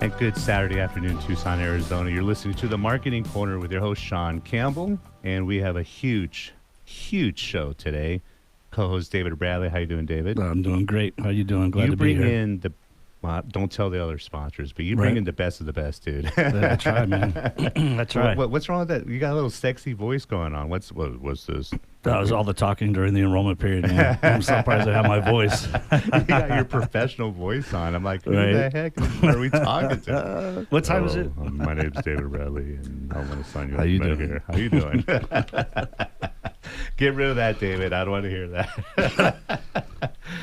And good Saturday afternoon, Tucson, Arizona. You're listening to the Marketing Corner with your host, Sean Campbell. And we have a huge show today. Co-host David Bradley. How you doing, David? I'm doing great. How you doing? Glad to be here. You bring in the, well, don't tell the other sponsors, but you bring in the best of the best, dude. I try, man. I try. What's wrong with that? You got a little sexy voice going on. What's this? That was all the talking during the enrollment period, man. I'm surprised I have my voice. You got your professional voice on. I'm like, who the heck are we talking to? What time is it? My name's David Bradley, and I want to sign you up. How you doing? Here. How you doing? Get rid of that, David. I don't want to hear that.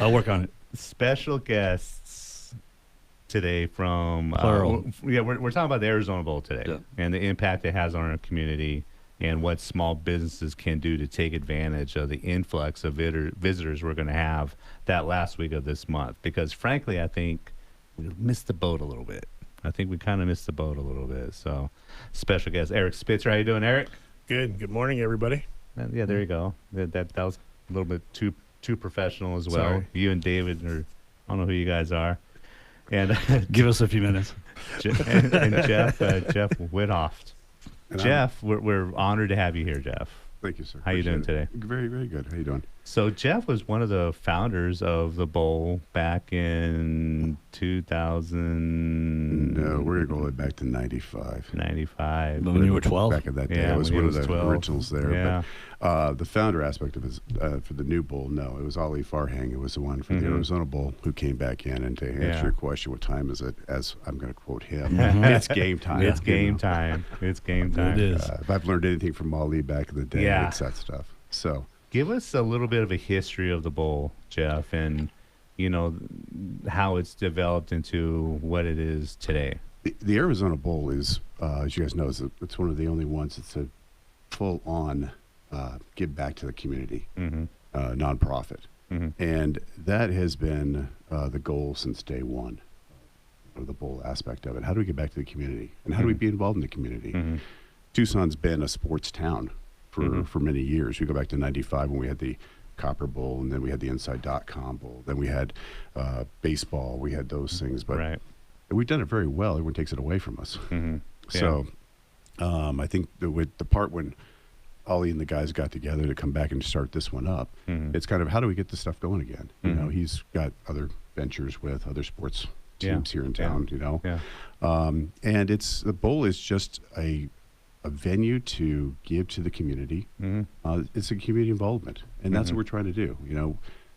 I'll work on it. Special guests today from Plural. We're talking about the Arizona Bowl today and the impact it has on our community and what small businesses can do to take advantage of the influx of visitors we're going to have that last week of this month. Because frankly, I think we missed the boat a little bit. I think we kind of missed the boat a little bit. So special guest Eric Spitzer. How you doing, Eric? Good morning, everybody. Yeah, there you go. That was a little bit too professional as well. Sorry. You and David I don't know who you guys are. And give us a few minutes. and Jeff Whithoft. Jeff, we're honored to have you here, Jeff. Thank you, sir. How you doing today? Very, very good. How you doing? So Jeff was one of the founders of the Bowl back in 2000. No, we're going to go all the way back to 95. 95. When you were 12? Back in that day. Yeah, I was when one he of the was 12. originals there. Yeah. But the founder aspect of it for the new Bowl, no. It was Ali Farhang. It was the one for the Arizona Bowl who came back in. And to answer your question, what time is it? As I'm going to quote him, it's game time. It's game time. It's game time. It is. If I've learned anything from Ali back in the day, it's that stuff. So give us a little bit of a history of the Bowl, Jeff, and how it's developed into what it is today. The Arizona Bowl is, as you guys know, it's one of the only ones that's a full-on give back to the community nonprofit, and that has been the goal since day one of the Bowl aspect of it. How do we get back to the community, and how do we be involved in the community? Tucson's been a sports town for many years. We go back to 95 when we had the Copper Bowl, and then we had the Inside.com Bowl. Then we had baseball. We had those things. But we've done it very well. Everyone takes it away from us. So I think with the part when Ollie and the guys got together to come back and start this one up, it's kind of how do we get this stuff going again? You know, he's got other ventures with other sports teams here in town, and the Bowl is just a venue to give to the community. It's a community involvement, and that's what we're trying to do.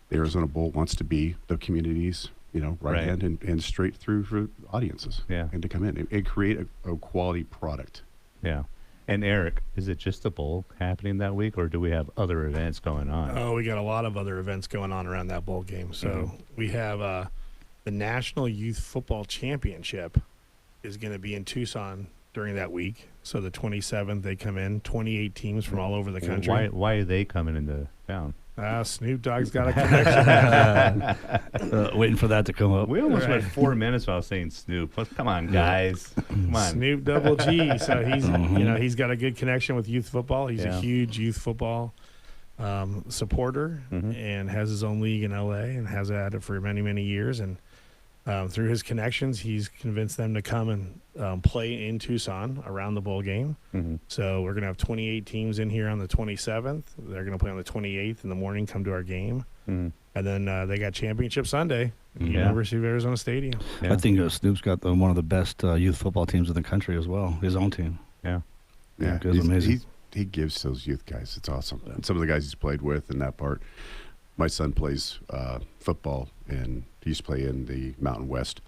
The Arizona Bowl wants to be the community's, right hand and straight through for audiences, and to come in and create a quality product. Yeah. And Eric, is it just the Bowl happening that week, or do we have other events going on? Oh, we got a lot of other events going on around that bowl game. So we have the National Youth Football Championship is going to be in Tucson during that week. So the 27th, they come in, 28 teams from all over the country. Why are they coming into town? Snoop Dogg's got a connection. Waiting for that to come up. We almost went 4 minutes while saying Snoop. Come on, guys. Come on. Snoop Double G. So he's he's got a good connection with youth football. He's a huge youth football supporter and has his own league in LA and has had it for many, many years. And through his connections, he's convinced them to come and play in Tucson around the bowl game. So we're going to have 28 teams in here on the 27th. They're going to play on the 28th in the morning, come to our game. And then they got Championship Sunday at the University of Arizona Stadium. I think Snoop's got one of the best youth football teams in the country as well, his own team. Yeah, it's amazing. He gives those youth guys. It's awesome. And some of the guys he's played with in that part. My son plays football, and he used to play in the Mountain West,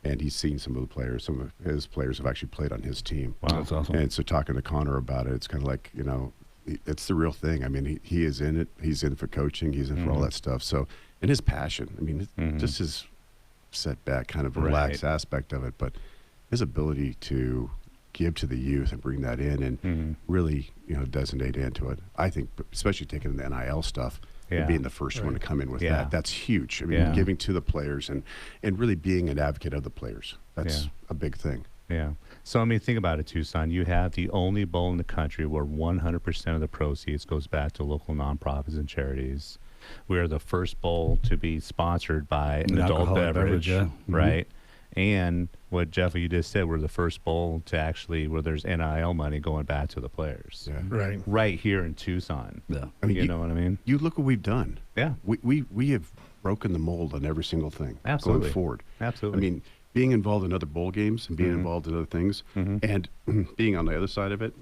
and he's seen some of the players. Some of his players have actually played on his team. Wow, that's awesome. And so talking to Connor about it, it's kind of like, it's the real thing. I mean, he is in it. He's in for coaching. He's in for all that stuff. So, and his passion, I mean, just his setback, kind of relaxed aspect of it, but his ability to give to the youth and bring that in and really, designate into it. I think, especially taking the NIL stuff, and being the first one to come in with that's huge. I mean, giving to the players and really being an advocate of the players. That's a big thing. Yeah. So, I mean, think about it, Tucson. You have the only bowl in the country where 100% of the proceeds goes back to local nonprofits and charities. We are the first bowl to be sponsored by an adult beverage, right? And what Jeff, you just said, we're the first bowl to actually where there's NIL money going back to the players. Right. Right here in Tucson. Yeah. I mean, you know what I mean? You look what we've done. Yeah. We have broken the mold on every single thing Absolutely. going forward. Absolutely. I mean, being involved in other bowl games and being involved in other things, and being on the other side of it,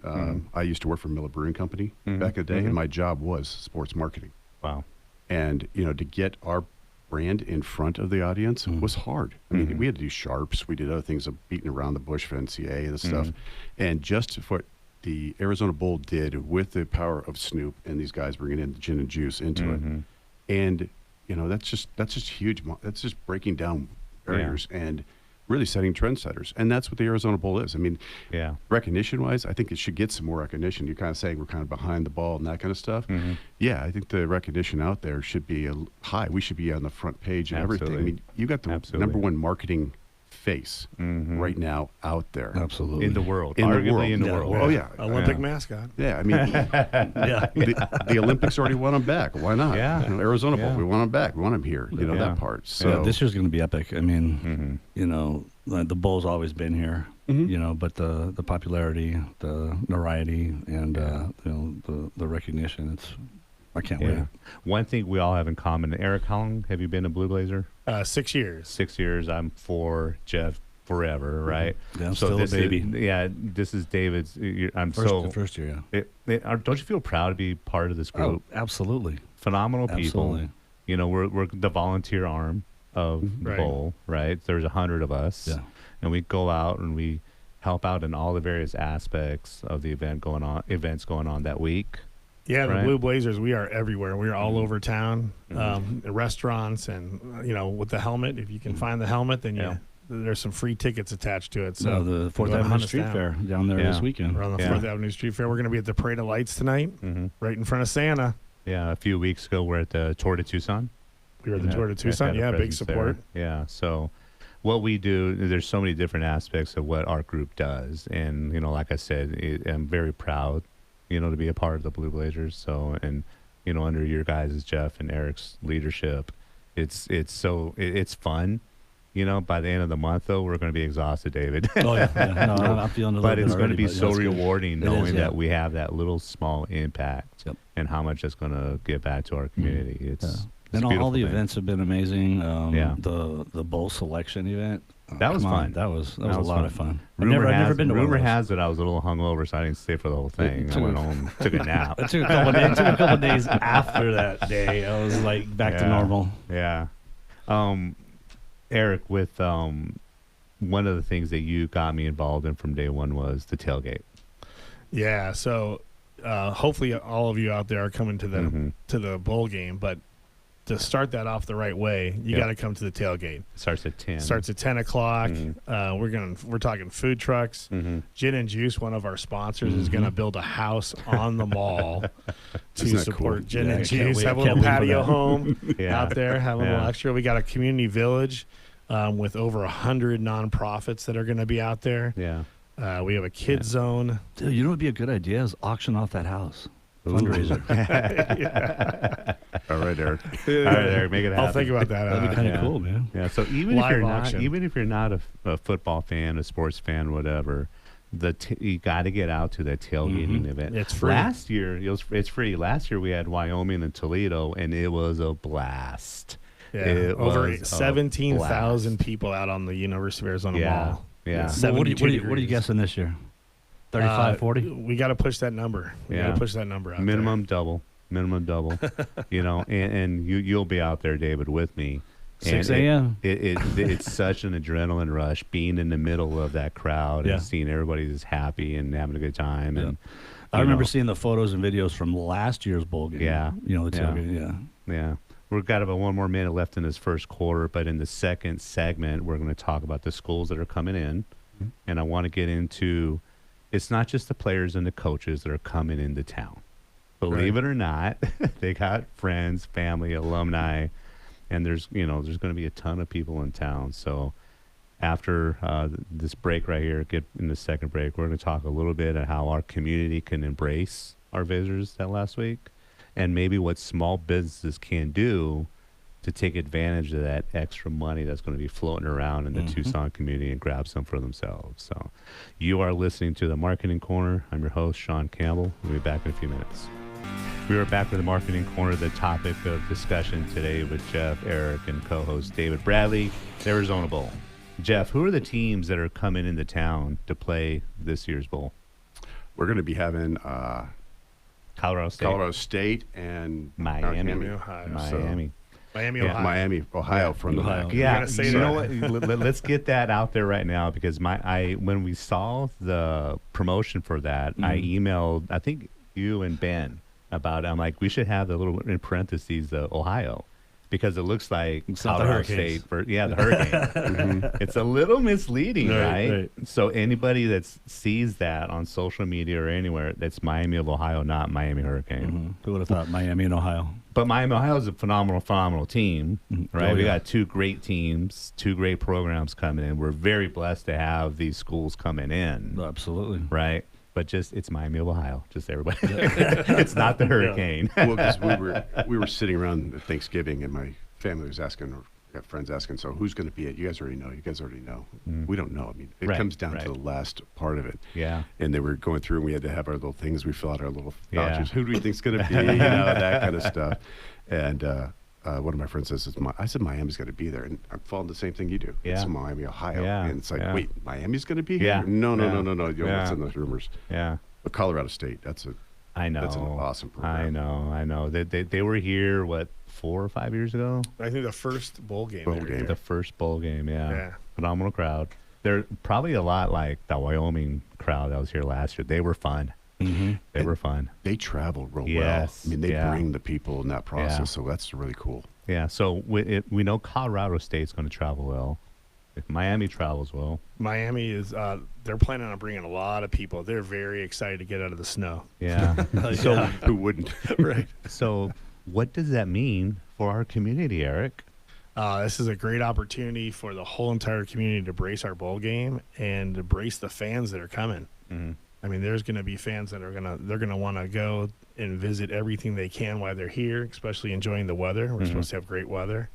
I used to work for Miller Brewing Company back in the day, and my job was sports marketing. Wow. And to get our brand in front of the audience was hard. I mean, we had to do sharps, we did other things of beating around the bush for NCAA and stuff, and just what the Arizona Bowl did with the power of Snoop and these guys bringing in the gin and juice into it, and that's just huge. That's just breaking down barriers and really setting trendsetters. And that's what the Arizona Bowl is. I mean, recognition-wise, I think it should get some more recognition. You're kind of saying we're kind of behind the ball and that kind of stuff. Yeah, I think the recognition out there should be high. We should be on the front page and everything. I mean, you got the number one marketing face right now out there. Absolutely. In the world. In the Arguably world. in the Yeah. world. Oh, yeah. Olympic mascot. Yeah, I mean, the Olympics already want them back. Why not? Yeah. Arizona Bowl, Yeah. we want them back. We want them here. Yeah. That part. So Yeah, this year's going to be epic. I mean, the bowl's always been here, but the popularity, the notoriety, and the recognition. I can't wait. One thing we all have in common. Eric, how long have you been a Blue Blazer? 6 years. 6 years. I'm 4. Jeff, forever, right? Yeah, I'm still a baby. This is David's. First year, yeah. Don't you feel proud to be part of this group? Oh, absolutely. Phenomenal people. Absolutely. We're the volunteer arm of the Right. bowl, right? There's 100 of us, and we go out and we help out in all the various aspects of the events going on that week. Yeah, the Right. Blue Blazers, we are everywhere. We are all over town, restaurants, and with the helmet. If you can find the helmet, then there's some free tickets attached to it. So the Fourth go Avenue hunt us Street down. Fair down there this weekend. We're on the 4th Avenue Street Fair. We're going to be at the Parade of Lights tonight, right in front of Santa. Yeah, a few weeks ago we're at the Tour de Tucson. We were at the Tour de Tucson. Yeah, big support. There. Yeah, so what we do, there's so many different aspects of what our group does, and like I said, I'm very proud, to be a part of the Blue Blazers. So, and under your guys' Jeff and Eric's leadership, it's fun. By the end of the month, though, we're going to be exhausted, David. Oh yeah, no, I'm feeling a little But bit it's going to already, be but so that's good. rewarding It knowing is, yeah. that we have that little small impact Yep. and how much it's going to give back to our community. It's a And all beautiful the thing. events have been amazing. Yeah. The bowl selection event. That was come on, fun. That was a lot of fun. I've Rumor never been to one of rumor those. has it I was a little hungover, so I didn't stay for the whole thing. I took went a- home, took a nap. It took a couple of days after that day. I was like back to Yeah. normal. Yeah. Eric, with one of the things that you got me involved in from day one was the tailgate. Yeah, so hopefully all of you out there are coming to the bowl game, but to start that off the right way, you got to come to the tailgate. It starts at 10. Starts at 10 o'clock. We're talking food trucks. Gin and Juice, one of our sponsors, is going to build a house on the mall to Isn't that support cool? Gin Yeah, and I can't Juice. wait- Have a can't little wait for patio that. home Yeah. out there. Have a little Yeah. extra. We got a community village with over 100 nonprofits that are going to be out there. Yeah. We have a kids zone. Dude, you know what would be a good idea is auction off that house. Fundraiser. all right, Eric. All right, Eric, make it happen. I'll think about that. That'd be kind of Yeah. cool, man. Yeah, so even if Live you're auction. not, even if you're not a football fan, a sports fan, whatever, you got to get out to that tailgating event. It's free. Last year, it's free. Last year we had Wyoming and Toledo, and it was a blast. Yeah, It over was a 17,000 blast. people out on the University of Arizona Yeah, Mall. yeah. It's Well, what are you 72 degrees. guessing this year? 35, 40? We got to push that number. We got Yeah. to push that number out Minimum double, and you'll be out there, David, with me. 6 And a.m.? It's such an adrenaline rush being in the middle of that crowd Yeah. and seeing everybody just happy and having a good time. Yeah. And I you remember know, seeing the photos and videos from last year's bowl game. Yeah. The Yeah. tailgate, yeah. Yeah. We've got about one more minute left in this first quarter, but in the second segment, we're going to talk about the schools that are coming in. And I want to get into, it's not just the players and the coaches that are coming into town. Believe it or not, they got friends, family, alumni, and there's going to be a ton of people in town. So after this break right here, get in the second break, we're going to talk a little bit of how our community can embrace our visitors that last week, and maybe what small businesses can do to take advantage of that extra money that's going to be floating around in the Tucson community and grab some for themselves. So you are listening to the Marketing Corner. I'm your host, Sean Campbell. We'll be back in a few minutes. We are back with the Marketing Corner, the topic of discussion today with Jeff, Eric, and co-host David Bradley, the Arizona Bowl. Jeff, who are the teams that are coming into town to play this year's bowl? We're going to be having Colorado State and Miami, Ohio. Miami, Ohio from the back. Yeah, you know what? Let's get that out there right now, because when we saw the promotion for that, I emailed, I think, you and Ben about it. I'm like, we should have the little in parentheses the Ohio, because it looks like Colorado State for the Hurricane. It's a little misleading, right? So anybody that sees that on social media or anywhere, that's Miami of Ohio, not Miami Hurricane. Who would have thought Miami and Ohio? But Miami Ohio is a phenomenal team, right? We got two great teams, two great programs coming in. We're very blessed to have these schools coming in. Absolutely. Right? But it's Miami of Ohio, just everybody. It's not the Hurricane. Well, because we were sitting around at Thanksgiving, and my family was asking, or got friends asking, so who's going to be it? You guys already know. We don't know. I mean, it comes down to the last part of it. Yeah. And they were going through, and we had to have our little things. We fill out our little vouchers. Who do we think's going to be? That kind of stuff. And one of my friends says, I said, Miami's going to be there. And I'm following the same thing you do. Yeah. It's Miami, Ohio. Yeah. And it's like, wait, Miami's going to be here? Yeah. No. You know what's in those rumors. Yeah. But Colorado State, that's an awesome program. I know. They were here, 4 or 5 years ago? I think the first bowl game. The first bowl game, yeah. Phenomenal crowd. They're probably a lot like the Wyoming crowd that was here last year. They were fun. They were fun. They travel real well. I mean, they bring the people in that process, so that's really cool. Yeah, so we know Colorado State's going to travel well. If Miami travels well. Miami is, they're planning on bringing a lot of people. They're very excited to get out of the snow. Yeah. So who wouldn't? Right. So what does that mean for our community, Eric? This is a great opportunity for the whole entire community to brace our bowl game and to brace the fans that are coming. I mean, there's going to be fans that they're going to want to go and visit everything they can while they're here, especially enjoying the weather. We're supposed to have great weather.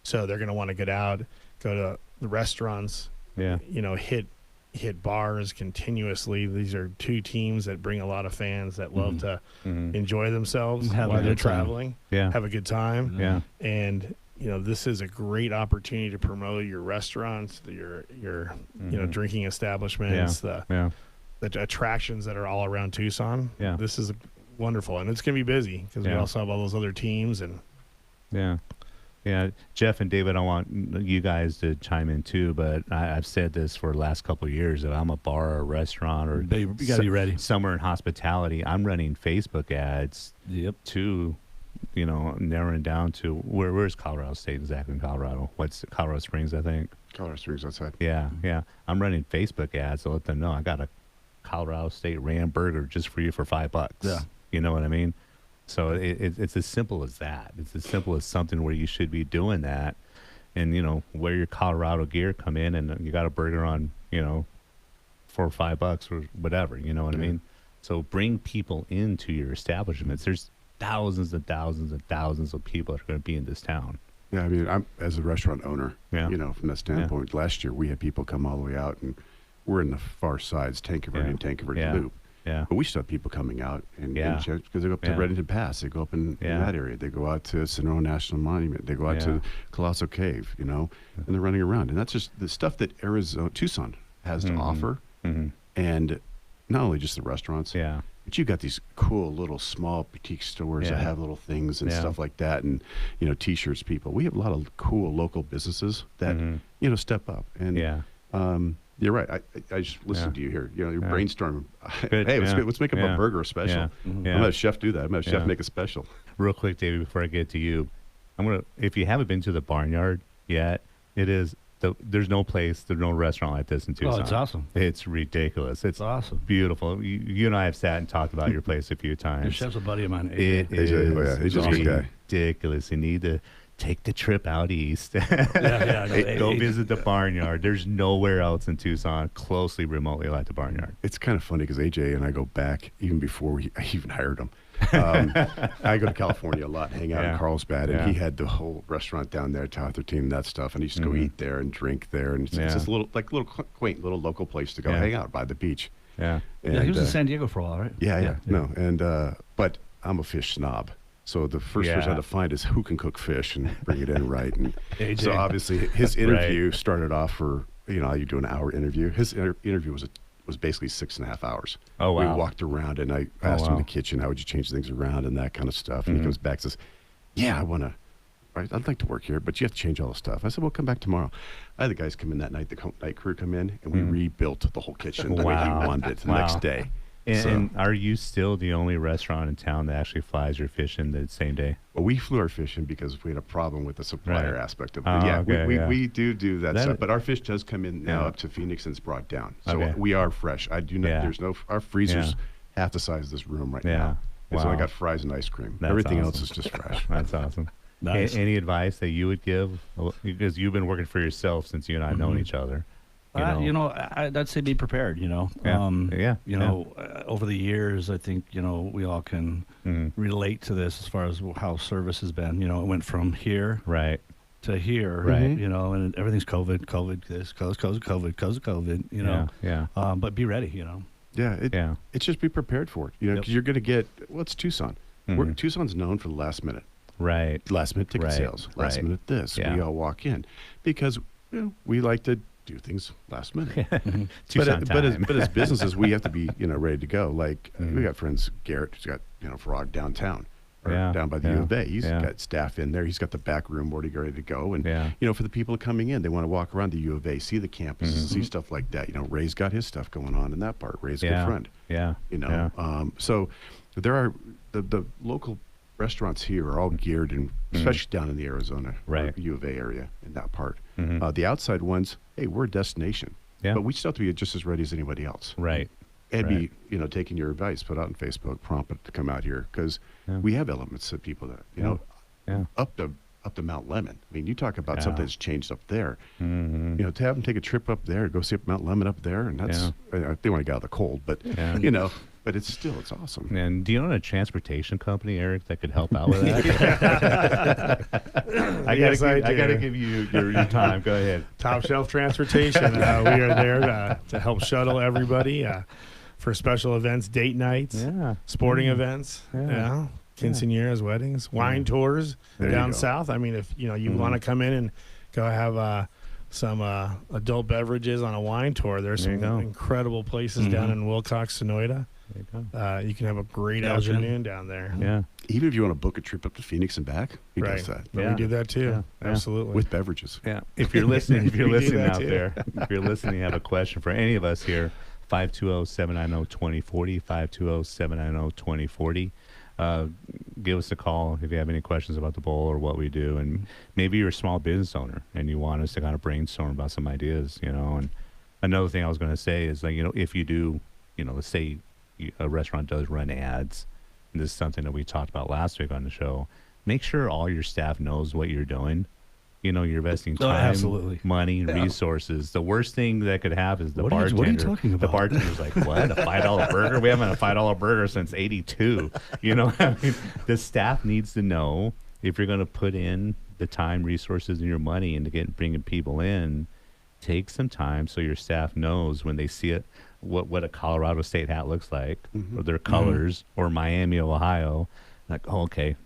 So they're going to want to get out, go to the restaurants, hit bars continuously. These are two teams that bring a lot of fans that love to enjoy themselves while they're traveling, have a good time. Yeah. And, this is a great opportunity to promote your restaurants, your drinking establishments, the attractions that are all around Tucson. Yeah. This is wonderful. And it's going to be busy because we also have all those other teams. And Yeah, Jeff and David, I want you guys to chime in too, but I've said this for the last couple of years. If I'm a bar or a restaurant or you got to be ready. Somewhere in hospitality, I'm running Facebook ads to, narrowing down to where's Colorado State exactly in Colorado? What's Colorado Springs, I think? Colorado Springs outside. Yeah. I'm running Facebook ads to let them know I got a Colorado State Ram burger just for you for $5. Yeah. You know what I mean? So it's as simple as that. It's as simple as something where you should be doing that, and wear your Colorado gear, come in, and you got a burger on $4 or $5 or whatever. You know what I mean? So bring people into your establishments. There's thousands and thousands and thousands of people that are going to be in this town. Yeah, I mean, I'm as a restaurant owner. From that standpoint, last year we had people come all the way out, and we're in the far sides, Tankerville Loop. Yeah. But we still have people coming out because they go up to Reddington Pass. They go up in that area. They go out to Sonora National Monument. They go out to Colossal Cave, and they're running around. And that's just the stuff that Tucson has to offer. And not only just the restaurants, but you got these cool little small boutique stores that have little things and stuff like that. And, T-shirts people. We have a lot of cool local businesses that, step up. And, you're right. I just listened to you here. You're brainstorming. Hey, let's make up a burger special. I'm gonna have a chef do that. I'm gonna have a chef make a special. Real quick, David, before I get to you, if you haven't been to the Barnyard yet, there's no restaurant like this in Tucson. Oh, it's awesome. It's ridiculous. It's awesome. Beautiful. You and I have sat and taltalked about your place a few times. Your chef's a buddy of mine. It is he's just a good guy. Ridiculous. You need to take the trip out east. Go visit the Barnyard. There's nowhere else in Tucson closely remotely like the Barnyard. It's kind of funny because AJ and I go back even before I even hired him. I go to California a lot, hang out in Carlsbad, and Yeah. he had the whole restaurant down there, Tower 13, and that stuff. And he used to go eat there and drink there, and it's just a little quaint little local place to go hang out by the beach. Yeah. And, Yeah, he was in San Diego for a while, right? yeah. No, and but I'm a fish snob. So the first person I had to find is who can cook fish and bring it in right. And AJ. so obviously his interview started off for, you do an hour interview. His interview was basically 6.5 hours. Oh, wow. We walked around and I asked him in the kitchen, how would you change things around and that kind of stuff. And he comes back and says, yeah, I'd like to work here, but you have to change all the stuff. I said, well, come back tomorrow. I had the guys come in that night, the night crew come in, and we rebuilt the whole kitchen the way he wanted it the next day. And are you still the only restaurant in town that actually flies your fish in the same day? Well, we flew our fish in because we had a problem with the supplier aspect of it. Oh, Yeah, okay, we do that stuff. But our fish does come in now up to Phoenix and it's brought down. So we are fresh. I do not, there's no, our freezer's half the size of this room right now. And so I got fries and ice cream. That's Everything awesome. else is just fresh. That's awesome. Nice. Any advice that you would give? Because you've been working for yourself since you and I have known each other. I'd say be prepared, over the years, I think, we all can relate to this as far as how service has been. It went from here to here, and everything's COVID, this, COVID, but be ready, It's just be prepared for it, because you're going to get, it's Tucson. Tucson's known for the last minute. Last minute ticket sales. Last minute this. We all walk in because we like to do things last minute. But as businesses, we have to be ready to go. Like we got friends, Garrett, who's got Frog downtown. Down by the U of A. He's got staff in there. He's got the back room already ready to go. And, for the people coming in, they want to walk around the U of A, see the campuses, see stuff like that. Ray's got his stuff going on in that part. Ray's a good friend. So there are the local restaurants here are all geared, and especially down in the Arizona or U of A area in that part. The outside ones, hey, we're a destination. But we still have to be just as ready as anybody else. And be, taking your advice, put out on Facebook, prompt it to come out here because we have elements of people that, up to Mount Lemmon. I mean, you talk about something that's changed up there. To have them take a trip up there, go see Mount Lemmon up there, and that's they want to get out of the cold, but but it's awesome. And do you own a transportation company, Eric, that could help out with that? I got to give you your time. Go ahead. Top Shelf Transportation. We are there to help shuttle everybody for special events, date nights, sporting events, quinceañeras, weddings, wine tours down south. I mean, if you want to come in and go have some adult beverages on a wine tour, there's some incredible places down in Wilcox, Sonoyta. You can have a great afternoon down there. Even if you want to book a trip up to Phoenix and back, he does that. But we do that too. Absolutely. With beverages. If you're listening, out there, if you're listening, you have a question for any of us here, 520-790-2040, 520-790-2040. Give us a call if you have any questions about the bowl or what we do. And maybe you're a small business owner and you want us to kind of brainstorm about some ideas, And another thing I was going to say is, like, if you do, let's say a restaurant does run ads, and this is something that we talked about last week on the show, make sure all your staff knows what you're doing. You're investing time, money, resources. The worst thing that could happen is the bartender. What are you talking about? The bartender's like, what? A $5 burger? We haven't had a $5 burger since '82. The staff needs to know if you're going to put in the time, resources, and your money into bringing people in. Take some time so your staff knows when they see it what a Colorado State hat looks like, or their colors, or Miami, Ohio. Like, oh, okay,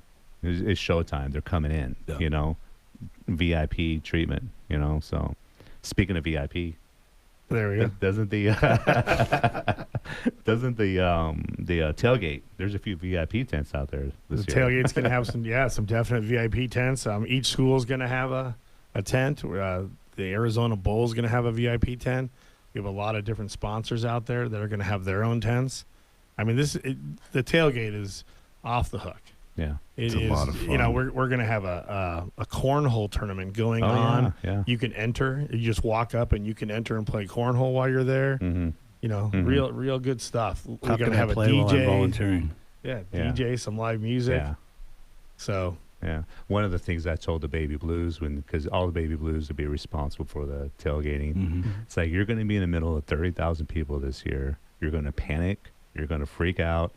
it's showtime. They're coming in. VIP treatment, So, speaking of VIP, there we go. Doesn't the tailgate? There's a few VIP tents out there this year. Tailgate's gonna have some definite VIP tents. Each school's gonna have a tent. The Arizona Bowl's gonna have a VIP tent. We have a lot of different sponsors out there that are gonna have their own tents. I mean, the tailgate is off the hook. Yeah, it's a lot of fun. We're gonna have a cornhole tournament going on. Yeah. You can enter. You just walk up and you can enter and play cornhole while you're there. Real good stuff. We're gonna have a DJ. Volunteering. DJ, some live music. Yeah. So. Yeah, one of the things I told the Baby Blues, because all the Baby Blues would be responsible for the tailgating. It's like, you're going to be in the middle of 30,000 people this year. You're going to panic. You're going to freak out,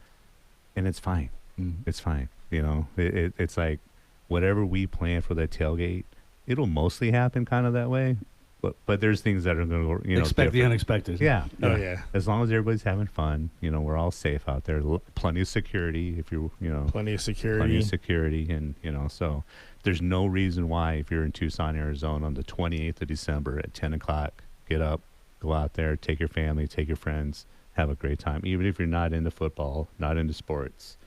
and it's fine. It's fine. You know, it's like whatever we plan for that tailgate, it'll mostly happen kind of that way. But there's things that are going to, you know, expect the different. unexpected. Yeah. Oh, yeah. As long as everybody's having fun, you know, we're all safe out there. Plenty of security if you're, you know. Plenty of security. Plenty of security. And, you know, so there's no reason why if you're in Tucson, Arizona on the 28th of December at 10 o'clock, get up, go out there, take your family, take your friends, have a great time. Even if you're not into football, not into sports,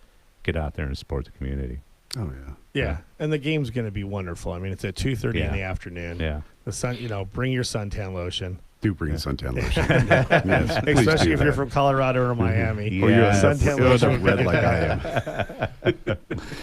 get out there and support the community. Oh, yeah. Yeah. And the game's going to be wonderful. I mean, it's at 2:30 Yeah. in the afternoon. Yeah. The sun, you know, bring your suntan lotion. Do bring suntan lotion. Yes, please Especially do if you're that. from Colorado or Miami. Yeah. Or you're Suntan lotion. red like I am.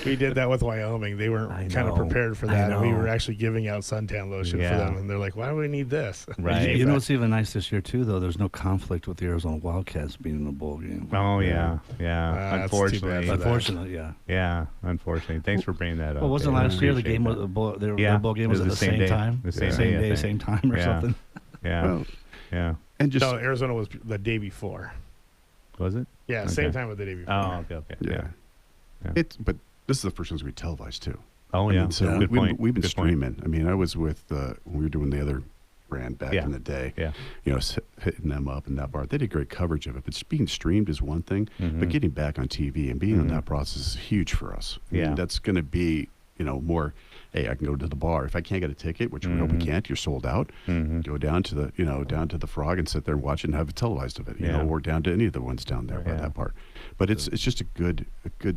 We did that with Wyoming. They weren't I kind of know. prepared for I that. And we know. were actually giving out suntan lotion for Yeah. them. And they're like, why do we need this? Right. You know what's even nice this year too, though? There's no conflict with the Arizona Wildcats being in the bowl game. Oh, yeah. Yeah. That's too bad Unfortunately. for that. Unfortunately, yeah. Yeah. Unfortunately. Thanks for bringing that up. Well, wasn't Dave. last year the Appreciate game that. was their Yeah, bowl game it was was at the the same same day. time, The same same day, I day, think. same time or Yeah. something. Yeah. Well, Yeah. and just No, Arizona was the day before. Was it? Yeah, same Okay. time with the day before. Oh, okay. yeah. Yeah. But this is the first ones we televised too. Oh, I yeah. mean, so Yeah. Good point. we've been Good point. streaming. I mean, I was with when we were doing the other brand back Yeah. in the day. Yeah. You know, hitting them up in that bar. They did great coverage of it. But being streamed is one thing, Mhm. but getting back on TV and being in Mhm. that process is huge for us. I Yeah. mean, that's going to be, you know, more. Hey, I can go to the bar if I can't get a ticket, which we hope we Mhm. can't. You're sold out. Mhm. Go down to the, down to the Frog and sit there and watch it and have it televised of it. You Yeah. know, or down to any of the ones down there by Yeah. that part. But it's just a good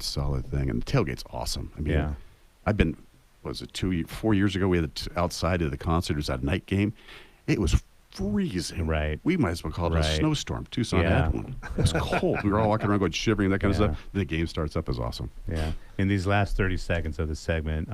solid thing, and the tailgate's awesome. I mean, Yeah. I've been, 4 years ago, we had it outside of the concert. It was at a night game. It was freezing. Right. We might as well call it Right. a snowstorm. Tucson Yeah. had one. It was cold. We were all walking around going shivering, that kind of Yeah. stuff. The game starts up is awesome. Yeah. In these last 30 seconds of the segment,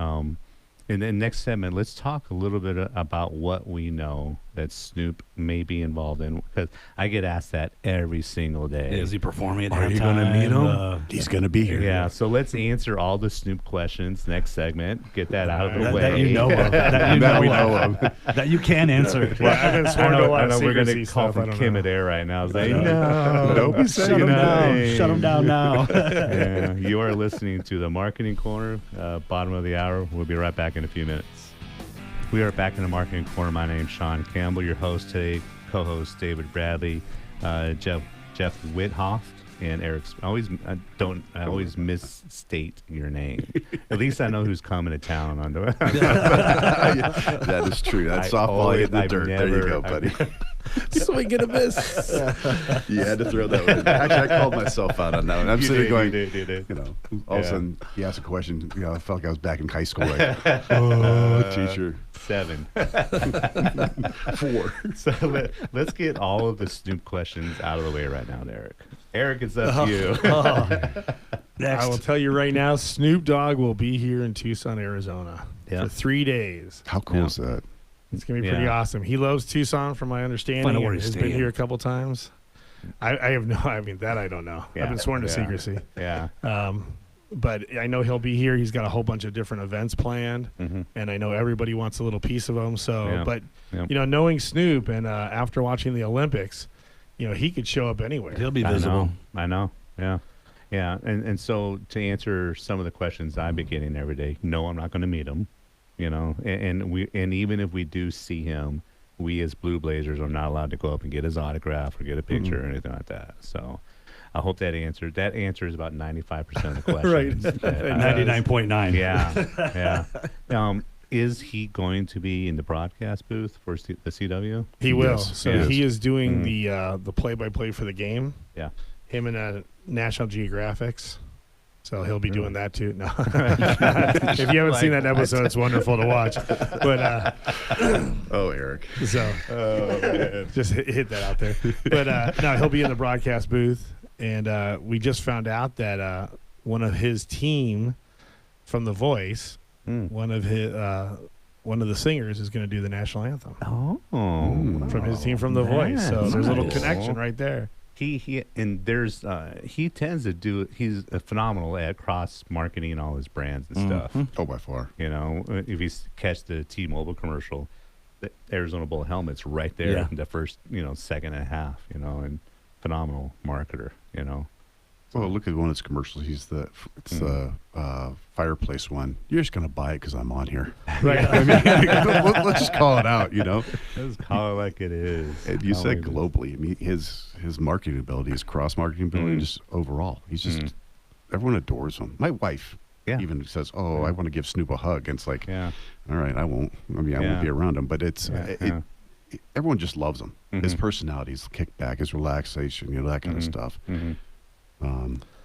in the next segment, let's talk a little bit about what we know that Snoop may be involved in, because I get asked that every single day. Is he performing at Are you going to meet him? He's going to be here. Yeah, so let's answer all the Snoop questions next segment. Get that out of the That, way. that you know of. That you That know we of. know of. That you can answer. Well, I've been sworn to a lot I of know we're secrecy going to call stuff. I from don't Kim know. Adair right now. Say, I no. Don't be Shut saying him that. down. Shut him down now. Yeah, you are listening to the Marketing Corner, bottom of the hour. We'll be right back in a few minutes. We are back in the Marketing Corner. My name's Sean Campbell, your host today, co-host David Bradley, Jeff Withoft, and Eric. I always misstate your name. At least I know who's coming to town. That is true. That softball hit the dirt. There you go, buddy. Swing and a miss. You had to throw that one in. Actually, I called myself out on that one. I'm sitting going, you did. all of a sudden, he asked a question. I felt like I was back in high school. Like, oh, teacher. 7. 4. So let's get all of the Snoop questions out of the way right now, Eric. Eric, it's up to you. Next. I will tell you right now, Snoop Dogg will be here in Tucson, Arizona Yeah. for 3 days. How cool Yeah. is that? It's going to be pretty Yeah. awesome. He loves Tucson, from my understanding. Find out where and he's has been staying. here a couple times. I have no, I mean, that I don't know. Yeah. I've been sworn to Yeah. secrecy. Yeah. But I know he'll be here. He's got a whole bunch of different events planned, Mhm. and I know everybody wants a little piece of him. So, Yeah. but Yeah. knowing Snoop and after watching the Olympics, he could show up anywhere. He'll be visible. I know. Yeah. Yeah. And so to answer some of the questions I've been getting every day, no, I'm not going to meet him. And even if we do see him, we as Blue Blazers are not allowed to go up and get his autograph or get a picture or anything like that. So I hope that answers about 95% of the questions. Right. that I- 99.9. Yeah. Yeah. Is he going to be in the broadcast booth for the CW? He will. Yes, So he is. he is doing the play-by-play for the game. Yeah. Him and National Geographics. So he'll be doing that too. No, if you haven't seen that episode, it's wonderful to watch. But Oh, Eric. so just hit that out there. But no, he'll be in the broadcast booth, and we just found out that one of his team from The Voice, one of the singers, is going to do the national anthem Oh. from his team from The Voice. So That's there's a little nice. connection right there. He tends to do. He's phenomenal at cross marketing all his brands and stuff. Oh, by far. If you catch the T-Mobile commercial, the Arizona Bowl helmet's right there Yeah. in the first second and a half. And phenomenal marketer. Oh, look at one of his commercials. It's the fireplace one. You're just gonna buy it because I'm on here. Right. I mean, let's just call it out. Let's call it like it is. And you said globally. I mean, his marketing ability, his cross marketing ability, just overall, he's just everyone adores him. My wife even says, "Oh, I want to give Snoop a hug," and it's like, all right, I won't. I mean, I won't be around him, but it's everyone just loves him. His personality, his kickback, his relaxation, that kind of stuff.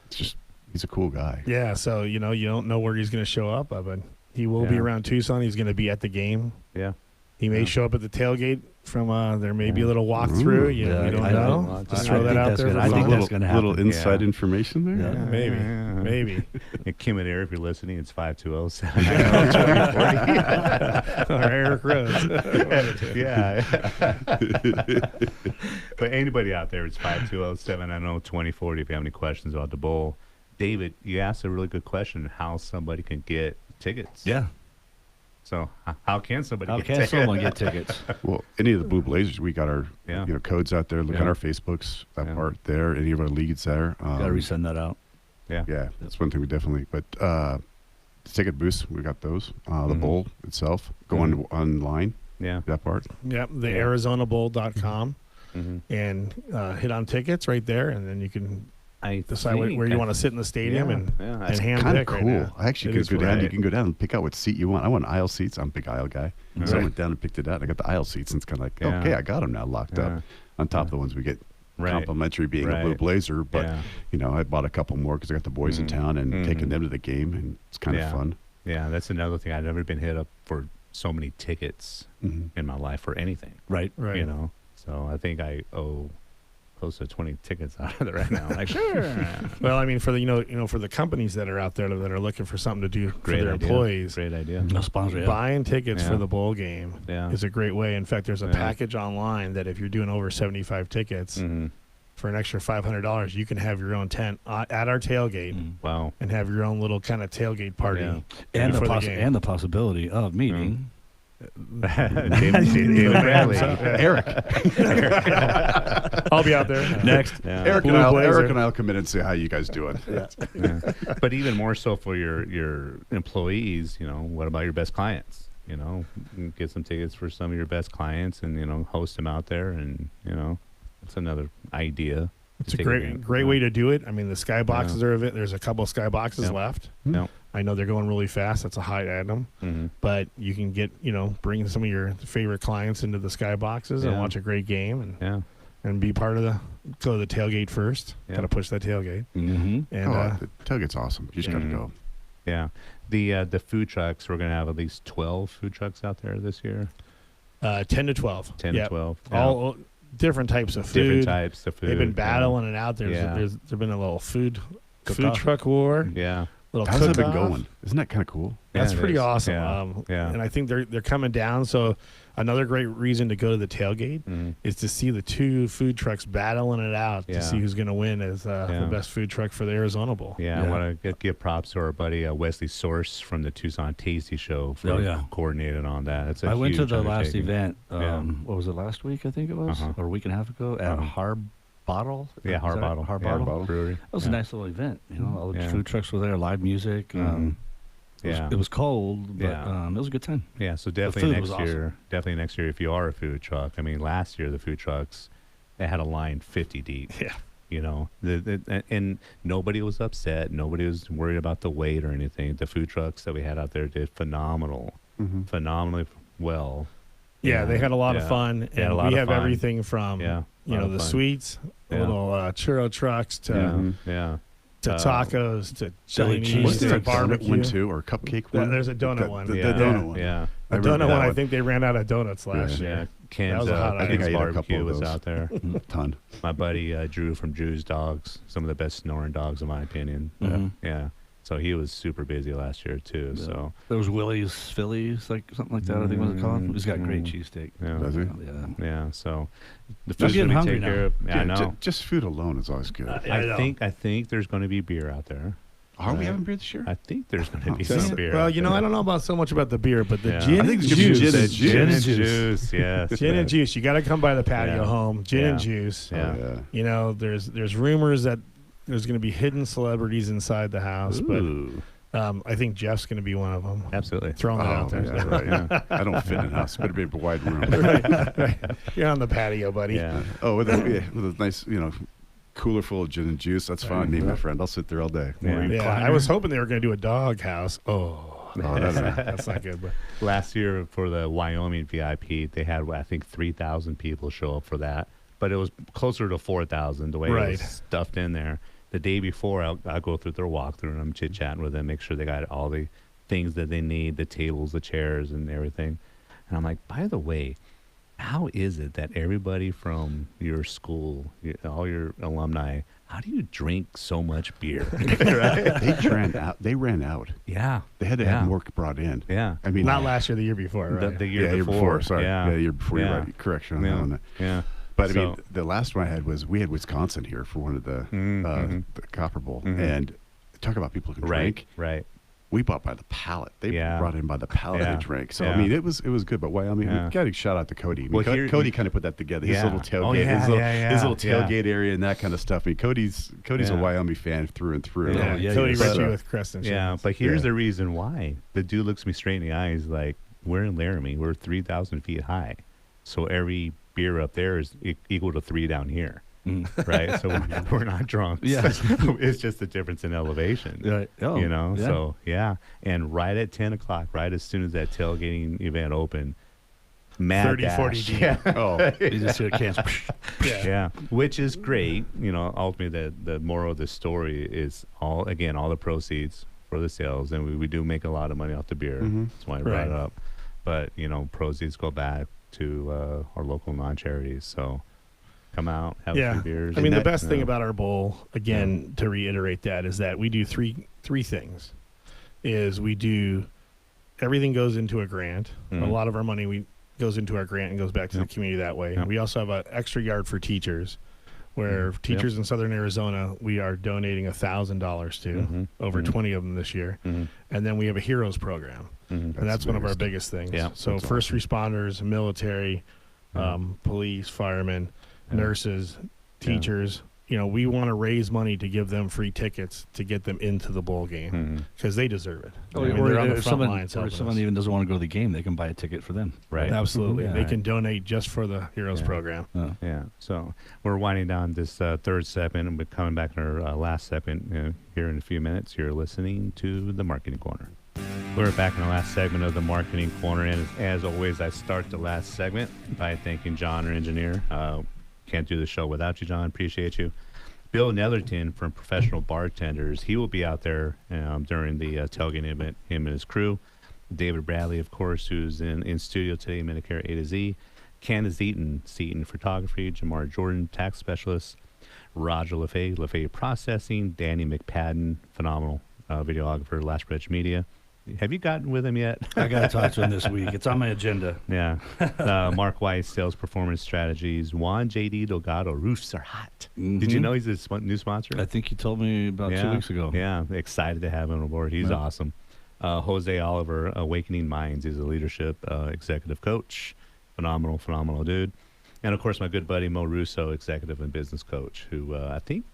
It's just he's a cool guy. Yeah, so you don't know where he's going to show up, but he will be around Tucson. He's going to be at the game. Yeah, he may show up at the tailgate. From there may be a little walkthrough. We don't know. Just throw that out there. I think that's going to happen. Little inside information there. Yeah, maybe. And Kim and Eric, if you're listening, it's 520-790-2040. Or Eric Rose. But anybody out there, it's 520-790-2040 if you have any questions about the bowl. David, you asked a really good question: how somebody can get tickets. Yeah. So how can somebody get tickets? Someone get tickets? Well, any of the Blue Blazers, we got our codes out there. Look at our Facebooks, that part there. Any of our leagues there. Got to resend that out. Yeah, that's one thing we definitely. But the ticket booths, we got those. The bowl itself, go online. Yeah, that part. Yep, the ArizonaBowl.com, and hit on tickets right there, and then you can decide where you want to sit in the stadium and hand kind pick. of cool. Right I actually could go down. You can go down and pick out what seat you want. I want aisle seats. I'm a big aisle guy, so I went down and picked it out. I got the aisle seats, and it's kind of like, okay, I got them now locked up. On top of the ones we get complimentary, being a Blue Blazer, but I bought a couple more because I got the boys in town and taking them to the game, and it's kind of fun. Yeah, that's another thing. I've never been hit up for so many tickets in my life for anything. Right. So I think I owe close to 20 tickets out of it right now. Like, sure. Well, I mean, for the for the companies that are out there that are looking for something to do for their employees, great idea. No sponsor. Buying tickets for the bowl game is a great way. In fact, there's a package online that if you're doing over 75 tickets for an extra $500, you can have your own tent at our tailgate. Wow. And have your own little kind of tailgate party. And the possibility of meeting. David Bradley. Eric. I'll be out there next. Eric and I'll come in and say, how you guys doing? But even more so for your employees, what about your best clients? Get some tickets for some of your best clients and host them out there, and it's another idea. It's a great way to do it. I mean, the skyboxes are of it. There's a couple of skyboxes left. I know they're going really fast. That's a high item, but you can get bring some of your favorite clients into the skyboxes and watch a great game and be part of go to the tailgate first. Got to push that tailgate. And the tailgate's awesome. You just got to go. Yeah, the food trucks. We're gonna have at least 12 food trucks out there this year. 10 to 12. 10 to 12. All different types of food. Different types of food. They've been battling it out. There's been a little food truck war. Yeah. How's that been going? Isn't that kind of cool? That's pretty awesome. And I think they're coming down. So another great reason to go to the tailgate is to see the two food trucks battling it out to see who's going to win as the best food truck for the Arizona Bowl. I want to give props to our buddy Wesley Source from the Tucson Tasty Show for coordinating on that. I went to the last event. What was it, last week? I think it was, or a week and a half ago at Harbottle. Harbottle Brewery. That was a nice little event. All the food trucks were there, live music. It was cold, but it was a good time. Yeah, so definitely next year, if you are a food truck. I mean, last year the food trucks, they had a line 50 deep. Yeah. And nobody was upset. Nobody was worried about the wait or anything. The food trucks that we had out there did phenomenally well. Yeah, they had a lot of fun, and we have everything from the sweets, little churro trucks to tacos to Chinese to barbecue. One too, or cupcake one. There's a donut one. The donut one. Yeah, the donut one. I think they ran out of donuts last year. Ken's, I think I ate a couple of was those. out there. A ton. My buddy Drew from Drew's Dogs, some of the best snoring dogs in my opinion. Yeah. So he was super busy last year too. Yeah. So there was Willie's Phillies, like something like that. I think was it called. He's got great cheesesteak. Yeah. Does he? Yeah. So the food getting we hungry take now. care of. Yeah, I know. Just food alone is always good. I think there's going to be beer out there. Are we having beer this year? I think there's going to be some beer. Well, I don't know so much about the beer, but the gin and juice. Gin and juice. Yes. Gin and juice. You got to come by the patio home. Gin and juice. Yeah. There's rumors that There's going to be hidden celebrities inside the house, Ooh, but I think Jeff's going to be one of them. absolutely. Throwing that out there. Yeah, right. Yeah. I don't fit in a house. Better be a wide room. Right. You're on the patio, buddy. Yeah. Oh, with a nice, cooler full of gin and juice. That's fine, me, my friend. I'll sit there all day. Yeah. Yeah, I was hoping they were going to do a dog house. Oh, that's not good. But Last year for the Wyoming VIP, they had, I think, 3,000 people show up for that, but it was closer to 4,000 the way it Right. was stuffed in there. The day before, I'll go through their walkthrough and I'm chit-chatting with them, make sure they got all the things that they need, the tables, the chairs, and everything. And I'm like, by the way, how is it that everybody from your school, all your alumni, how do you drink so much beer? Right? They ran out. Yeah. They had to Yeah. have more brought in. Yeah. I mean, not last year, the year before, right? The year year before. Sorry. Yeah. the year before. Yeah. You're right. Correction on Yeah. that one. Yeah. But I So- mean, the last one I had we had Wisconsin here for one of the Copper Bowl, and talk about people who can Right. drink. Right. We bought by the pallet. They Yeah. brought in by the pallet Yeah. a drink. So Yeah. I mean, it was good. But Wyoming, Yeah. we got to shout out to Cody. I mean, Well, here- Cody kind of put that together. His Yeah. little tailgate, Oh, yeah, his little yeah. tailgate area, and that kind of stuff. I mean, Cody's a Yeah. Wyoming fan through and through. Yeah, yeah, Cody yeah. Ritchie with Creston. Yeah, Shins. but here's Yeah. the reason why. The dude looks me straight in the eyes like, we're in Laramie. We're 3,000 feet high. So every beer up there is equal to 3 down here. Right? So we're not drunk. Yeah. It's just a difference in elevation. Right. Oh, You know? yeah. So, yeah. And right at 10 o'clock, right as soon as that tailgating event opened, mad 30, 40 dash. deep. Yeah. Oh, You just hear cans. Yeah, which is great. You know, ultimately, the moral of the story is all the proceeds for the sales, and we do make a lot of money off the beer. That's why I brought Right. it up. But proceeds go back to our local non-charities. So come out, have a Yeah. few beers. I mean, the and best thing about our bowl, again, to reiterate that, is that we do three things. Is we do everything goes into a grant. A lot of our money goes into our grant and goes back to the community that way. Yep. We also have an extra yard for teachers, where teachers in Southern Arizona we are donating $1,000 to, over 20 of them this year, and then we have a Heroes program, and that's one of our biggest things. Yeah. So first responders, military, police, firemen, nurses, teachers. We want to raise money to give them free tickets to get them into the bowl game because they deserve it. Or, I mean, they're on the if front someone, lines or helping if someone us. even doesn't want to go to the game, they can buy a ticket for them. Right. Absolutely, Yeah. they can donate just for the Heroes Yeah. program. Yeah. So we're winding down this third segment, and we're coming back to our last segment here in a few minutes. You're listening to the Marketing Corner. We're back in the last segment of the Marketing Corner, and as always, I start the last segment by thanking John, our engineer. Can't do the show without you, John. Appreciate you. Bill Netherton from Professional Bartenders. He will be out there during the tailgating event, him and his crew. David Bradley, of course, who's in studio today, Medicare A to Z. Candace Seaton Photography. Jamar Jordan, Tax Specialist. Roger LaFay Processing. Danny McPadden, phenomenal videographer, Last Bridge Media. Have you gotten with him yet? I got to talk to him this week. It's on my agenda. Yeah. Mark Weiss, Sales Performance Strategies. Juan J.D. Delgado, Roofs Are Hot. Did you know he's a new sponsor? I think you told me about 2 weeks ago. Yeah, excited to have him on board. He's awesome. Jose Oliver, Awakening Minds. He's a leadership executive coach. Phenomenal dude. And, of course, my good buddy Mo Russo, executive and business coach, who I think,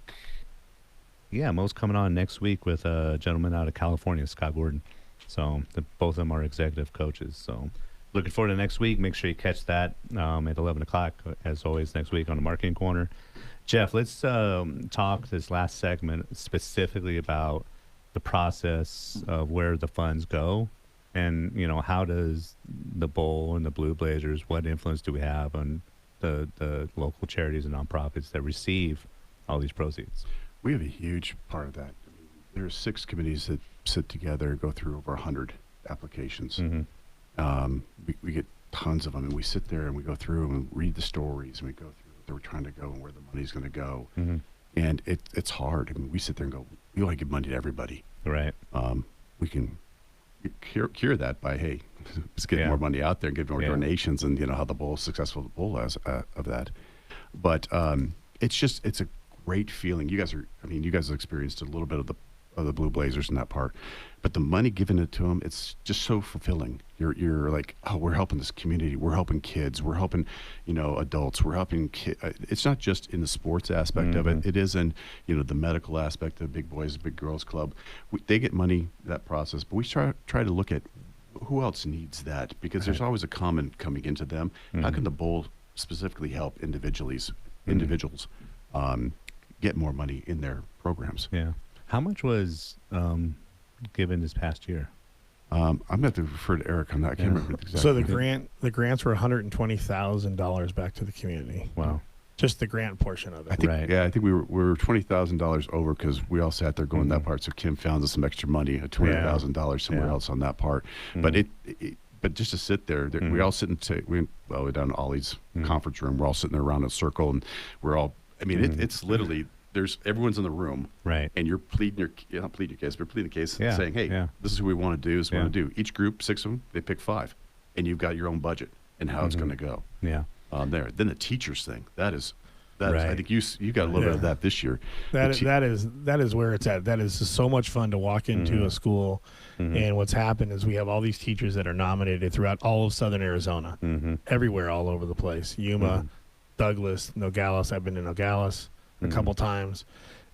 Mo's coming on next week with a gentleman out of California, Scott Gordon. So both of them are executive coaches. So looking forward to next week. Make sure you catch that at 11 o'clock, as always, next week on the Marketing Corner. Jeff, let's talk this last segment specifically about the process of where the funds go and, how does the Bowl and the Blue Blazers, what influence do we have on the local charities and nonprofits that receive all these proceeds? we have a huge part of that. I mean, there are 6 committees that sit together and go through over 100 applications. We get tons of them, and we sit there and we go through and read the stories, and we go through what they were trying to go and where the money's going to go. And it's hard. I mean, we sit there and go, we want to give money to everybody. Right. We can cure that by, hey, let's get more money out there and get more donations, and how how successful the Bowl is of that. But it's a great feeling. You guys have experienced a little bit of the Blue Blazers in that part. But the money given it to them, it's just so fulfilling. You're like, oh, we're helping this community. We're helping kids. We're helping, adults. We're helping kids. It's not just in the sports aspect of it. It is in, the medical aspect of Big Boys, Big Girls Club. They get money, that process. But we try to look at who else needs that, because there's always a comment coming into them. How can the bowl specifically help individuals get more money in their programs? Yeah. How much was given this past year? I'm going to have to refer to Eric on that. I can't remember exactly. So the grants were $120,000 back to the community. Wow. Just the grant portion of it. I think, Right. Yeah, I think we were $20,000 over because we all sat there going that part. So Kim found us some extra money, $20,000 somewhere else on that part. But but just to sit there, we all sit we're down in Ollie's conference room. We're all sitting there around a circle, and we're all. I mean, it's literally everyone's in the room, Right. and you're pleading not pleading your case, but pleading the case, Yeah, saying, "Hey, yeah. this is what we want to do. This is what we want to do." Each group, 6 of them, they pick 5, and you've got your own budget and how it's going to go. Yeah. There. Then the teachers thing. That is. Right. I think you got a little bit of that this year. That is where it's at. That is just so much fun to walk into a school, and what's happened is we have all these teachers that are nominated throughout all of Southern Arizona, everywhere, all over the place. Yuma, Douglas, Nogales. I've been to Nogales a couple times,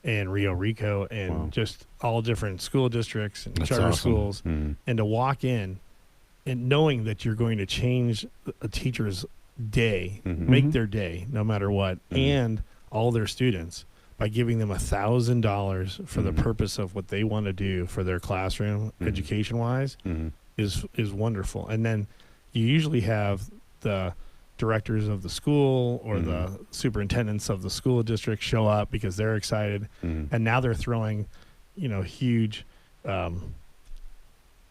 and Rio Rico, and just all different school districts and charter schools, and to walk in and knowing that you're going to change a teacher's day, make their day no matter what, and all their students by giving them $1,000 for the purpose of what they want to do for their classroom education wise is wonderful. And then you usually have the directors of the school or the superintendents of the school district show up because they're excited, and now they're throwing huge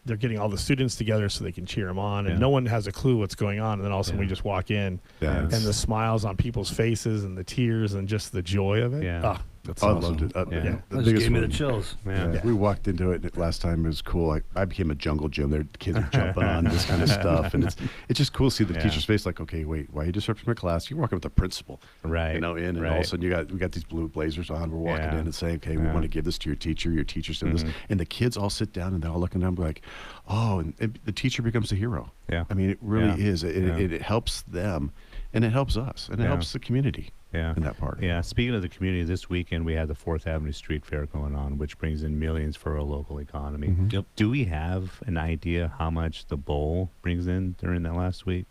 they're getting all the students together so they can cheer them on, and no one has a clue what's going on. And then all of a sudden we just walk in, and the smiles on people's faces and the tears and just the joy of it. Yeah. That's I awesome. loved it. That The just biggest gave me the one. chills. Yeah. We walked into it last time. It was cool. I became a jungle gym. There, kids are jumping on this kind of stuff, and it's just cool to see the teacher's face. Like, okay, wait, why are you disrupting my class? You're walking with the principal, Right. and all of a sudden we got these blue blazers on. We're walking in and saying, okay, we want to give this to your teacher. Your teacher's doing this, and the kids all sit down and they're all looking down, like, oh, and the teacher becomes the hero. Yeah. I mean, it really is. It helps them, and it helps us, and it helps the community. Yeah. In that part. Yeah. Speaking of the community, this weekend we had the 4th Avenue Street Fair going on, which brings in millions for our local economy. Yep. Do we have an idea how much the bowl brings in during that last week?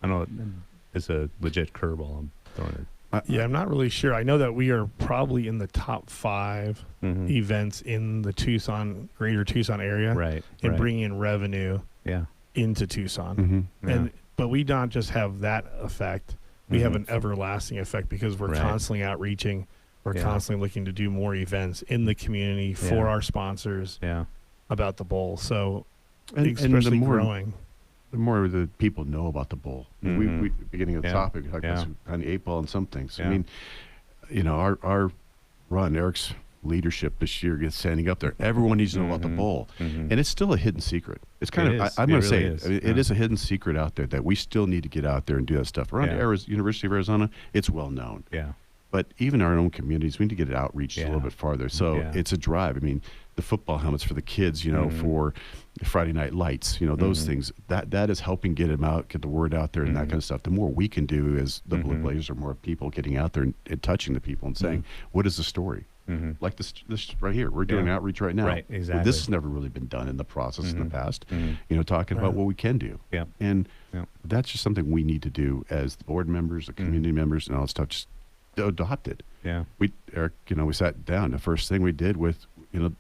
I know it's a legit curveball I'm throwing it. I'm not really sure. I know that we are probably in the top 5 events in the greater Tucson area, Right. and bringing in revenue into Tucson. But we don't just have that effect. We have an everlasting effect because we're constantly outreaching. We're constantly looking to do more events in the community for our sponsors about the bowl. So, especially growing. The more the people know about the bowl. We beginning of the topic, like this on the 8 ball and some things. I mean, our run, Eric's leadership this year gets standing up there. Everyone needs to know about the bowl, and it's still a hidden secret. It's kind of I'm going to say it is a hidden secret out there that we still need to get out there and do that stuff. Around the University of Arizona, it's well known. Yeah. But even our own communities, we need to get it outreach a little bit farther. So it's a drive. I mean, the football helmets for the kids, for Friday Night Lights, those things. That is helping get them out, get the word out there, and that kind of stuff. The more we can do as the Blue Blazers, or more people getting out there and touching the people and saying, what is the story? Like this right here. We're doing outreach right now. Right, exactly. This has never really been done in the process in the past. Talking about what we can do. Yeah. And that's just something we need to do as the board members, the community members, and all that stuff. Just adopt it. Yeah. Eric, we sat down. The first thing we did with,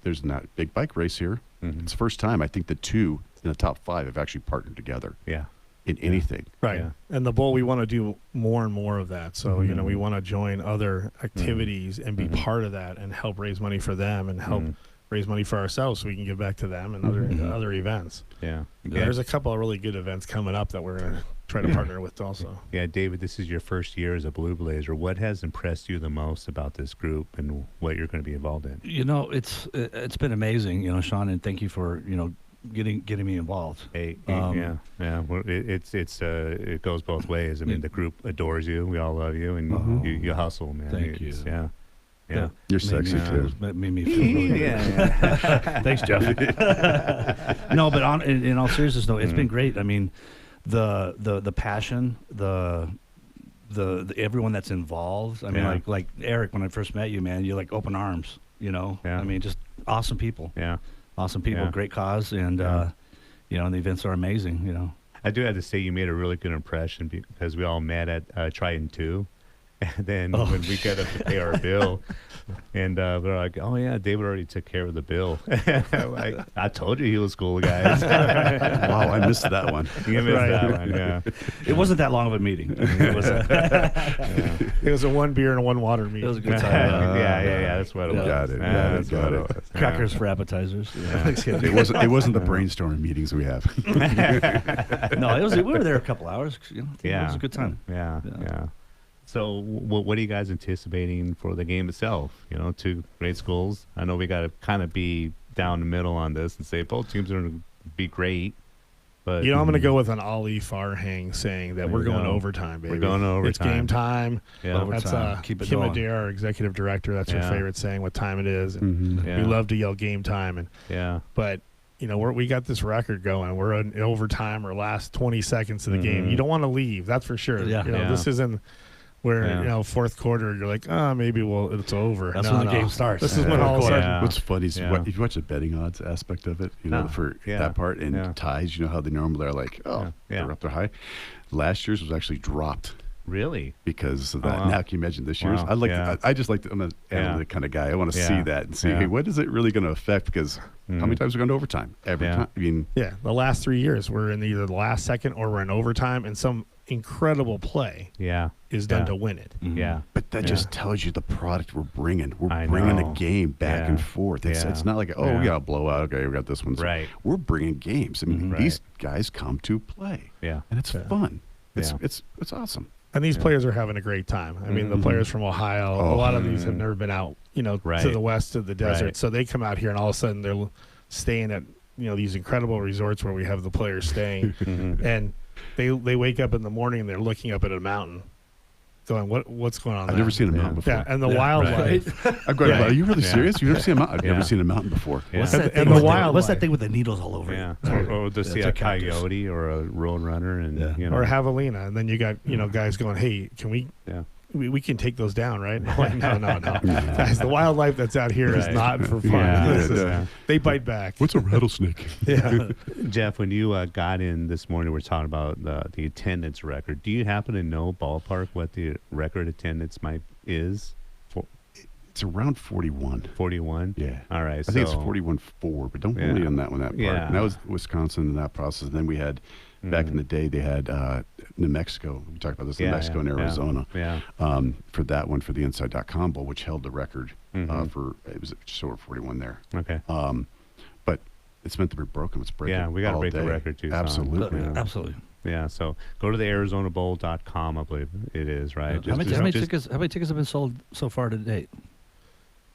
there's that big bike race here. It's the first time I think the 2 in the top 5 have actually partnered together. Yeah. In anything. Right. Yeah. And the bowl, we want to do more and more of that. So, we want to join other activities and be part of that and help raise money for them and help raise money for ourselves so we can give back to them and other events. Yeah. There's a couple of really good events coming up that we're going to try to partner with also. Yeah, David, this is your first year as a Blue Blazer. What has impressed you the most about this group and what you're going to be involved in? It's been amazing, Sean, and thank you for, getting me involved. Hey, yeah. Well, it goes both ways. I mean, the group adores you. We all love you, and you hustle, man. Thank you. Yeah. Yeah. You're sexy too. That made me feel really good. Yeah. Thanks, Jeff. No, but in all seriousness, though, it's been great. I mean, the passion, the everyone that's involved. I mean, Yeah. like Eric, when I first met you, man, you're like open arms. You know, Yeah. I mean, just awesome people. Yeah. Awesome people, Yeah. great cause, and Yeah. you know, the events are amazing. You know, I do have to say you made a really good impression because we all met at Triton 2. And then when we got up to pay our bill, and they're like, "Oh yeah, David already took care of the bill." Like, I told you he was cool, guys. Wow, I missed that one. You missed that one, yeah. it wasn't that long of a meeting. I mean, it was It was a 1 beer and 1 water meeting. it was a good time. Yeah. That's what it was. Got it, Yeah, got it, that's got what it. was. Yeah. Crackers for appetizers. It wasn't the brainstorming meetings we have. No, it was. We were there a couple hours. You know, it Yeah. was a good time. Yeah. So, what are you guys anticipating for the game itself? You know, 2 great schools. I know we got to kind of be down the middle on this and say both teams are going to be great. But You know, I'm going to go with an Ali Farhang saying that There we're you going go. overtime, baby. We're going to It's overtime. game time. Yeah. That's Overtime. Keep it Kim going. Adair, our executive director. That's her Yeah. favorite saying, what time it is. And Mhm. Yeah. we love to yell game time. And Yeah. But, you know, we got this record going. We're in overtime or last 20 seconds of the game. Mhm. You don't want to leave. That's for sure. Yeah. You know, Yeah. this isn't where, Yeah. you know, fourth quarter, you're like, maybe it's over. That's No, when the no. game starts. This is when all of a Quarter. sudden, Yeah. What's funny is Yeah. if you watch the betting odds aspect of it, you know, No. for Yeah. that part and Yeah. ties, you know how they normally are like, Yeah. they're up there high. Last year's was actually dropped Really? because of that. wow. Now can you imagine this year's? Wow. I like. Yeah. I just like. I'm an Yeah. analytic kind of guy. I want to Yeah. see that and see, Yeah. hey, what is it really going to affect? Because how many Mhm. times are we going to overtime? Every Yeah. time. I mean, yeah, the last 3 years, we're in either the last second or we're in overtime, and some incredible play Yeah. is done Yeah. to win it. Mhm. Yeah. but that Yeah. just tells you the product we're bringing. We're I bringing know. a game back Yeah. and forth. It's, Yeah. it's not like, oh, Yeah. we got a blowout. Okay, we got this one. So Right. We're bringing games. I mean, Mhm. these guys come to play, Yeah. and it's Yeah. fun. It's Yeah. it's awesome. And these Yeah. players are having a great time. I mean, the Mhm. players from Ohio, Oh. a lot of these have Mhm. never been out, you know, to Right. the west of the desert. Right. So they come out here and all of a sudden they're staying at, you know, these incredible resorts where we have the players staying. Mhm. And they wake up in the morning and they're looking up at a mountain going, what's going on I've there? never seen a Yeah. mountain before. Yeah, and the Yeah, wildlife. I'm going, Yeah. are you really Yeah. serious? You've never seen a mountain? I've Yeah. never seen a mountain before. Yeah. What's And- that and thing the with wildlife. What's that thing with the needles all over Yeah. it? Or to see It's a a cactus. coyote or a road runner, and Yeah. you know, Or a javelina. And then you got, you know, guys going, hey, can we yeah. we can take those down, right? No. Guys, the wildlife that's out here is Right. not for fun. Yeah. This is- Yeah. They bite back. What's a rattlesnake? Yeah. Jeff, when you got in this morning, we're talking about the attendance record. Do you happen to know ballpark what the record attendance is? It's around 41. 41. Yeah. All right. I think it's 41-4, but don't hold me Yeah. on that one, that part. Yeah. And that was Wisconsin in that process. And then we had, back in the day, they had New Mexico. We talked about this, New Mexico and Arizona. Yeah. For that one, for the Inside.com Bowl, which held the record Mhm. for, it was just over 41 there. Okay. But it's meant to be broken. Let's break it. Yeah, we got to all break the day. record too. Son. Absolutely. Yeah. Absolutely. Yeah. So go to the ArizonaBowl.com, I believe it is, right? How many just- tickets have been sold so far to date?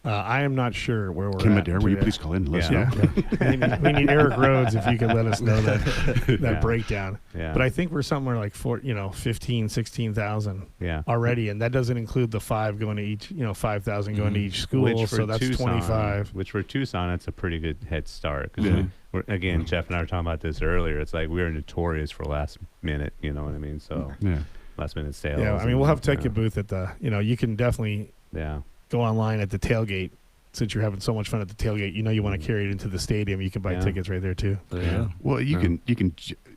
I am not sure where we're Kim at. Adair, will you today. please call in and let us Yeah. know? we need Eric Rhodes if you could let us know that Yeah. breakdown. Yeah. But I think we're somewhere like 15, 16,000 yeah. already, and that doesn't include the 5 going to each, 5,000 going to each school. Which for So that's Tucson, 25. Which for Tucson, that's a pretty good head start. 'Cause Yeah. again, Jeff and I were talking about this earlier. It's like we were notorious for last minute. You know what I mean? So Yeah. last minute sales. Yeah, I mean, we'll have to take yeah. a booth at the. You can definitely Yeah. go online at the tailgate. Since you're having so much fun at the tailgate, you want to carry it into the stadium. You can buy Yeah. tickets right there too. Yeah. Well, you Yeah. can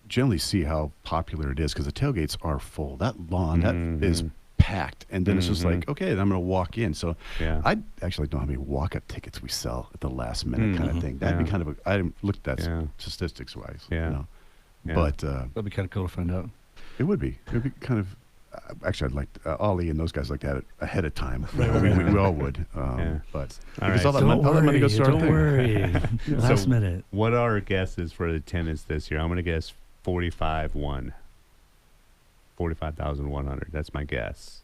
generally see how popular it is because the tailgates are full. That lawn Mhm. that is packed, and then it's just Mhm. like, okay, then I'm going to walk in. So Yeah. I actually don't know how many walk-up tickets we sell at the last minute kind of Mhm. thing. That'd be Yeah. kind of I haven't looked at Yeah. statistics wise. Yeah. Yeah. But That'd be kind of cool to find out. it would be kind of. Actually, I'd like Ollie and those guys like to have it ahead of time. Right, we all would. Yeah. But All because right. all that money goes to our don't thing. worry. Last So- minute. What are our guesses for the attendance this year? I'm going to guess 45,100. 45,100. That's my guess.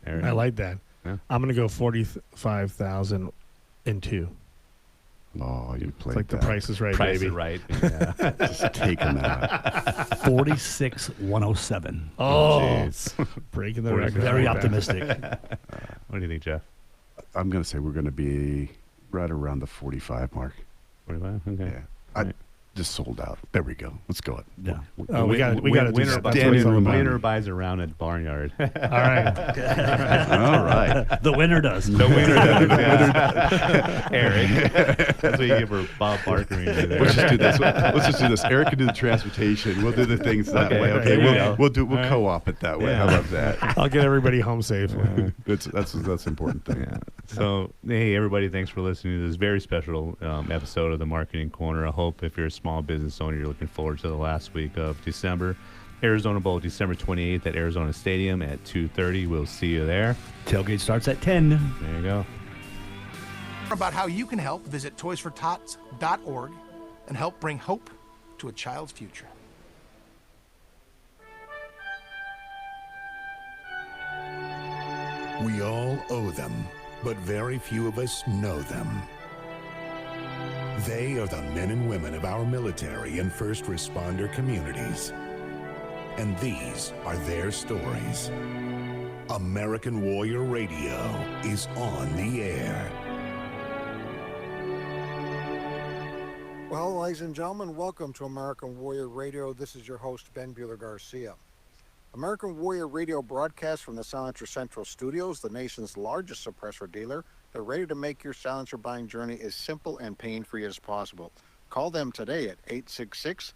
Eric? I like that. Yeah. I'm gonna go 45,002. Oh, you It's played like that. the Price is Right, Price baby. is right. Yeah. Just take them out. 46,107. Oh, Jeez. breaking the 40. record. Very like that. optimistic. What do you think, Jeff? I'm going to say we're going to be right around the 45 mark. 45? Okay. Yeah. I just sold out. There we go. Let's go. Yeah. Oh, we got to do that. That's what it's all about. Winner buys around at Barnyard. All right. All right. The winner does. The winner does. Yeah. Eric. That's what you give for Bob Barker. Let's just do this. Let's just do this. Eric can do the transportation. We'll do the things that way. Okay. there you go. We'll co-op it that way. Yeah. How about that? I'll get everybody home safe. That's an important thing. Yeah. So, hey, everybody, thanks for listening to this very special episode of the Marketing Corner. I hope if you're a small business owner, you're looking forward to the last week of December. Arizona Bowl, December 28th at Arizona Stadium at 2:30. We'll see you there. Tailgate starts at 10. There you go. About how you can help, visit toysfortots.org and help bring hope to a child's future. We all owe them, but very few of us know them. They are the men and women of our military and first responder communities. And these are their stories. American Warrior Radio is on the air. Well, ladies and gentlemen, welcome to American Warrior Radio. This is your host, Ben Bueller Garcia. American Warrior Radio broadcasts from the Silencer Central Studios, the nation's largest suppressor dealer. They're ready to make your silencer buying journey as simple and pain-free as possible. Call them today at 866-640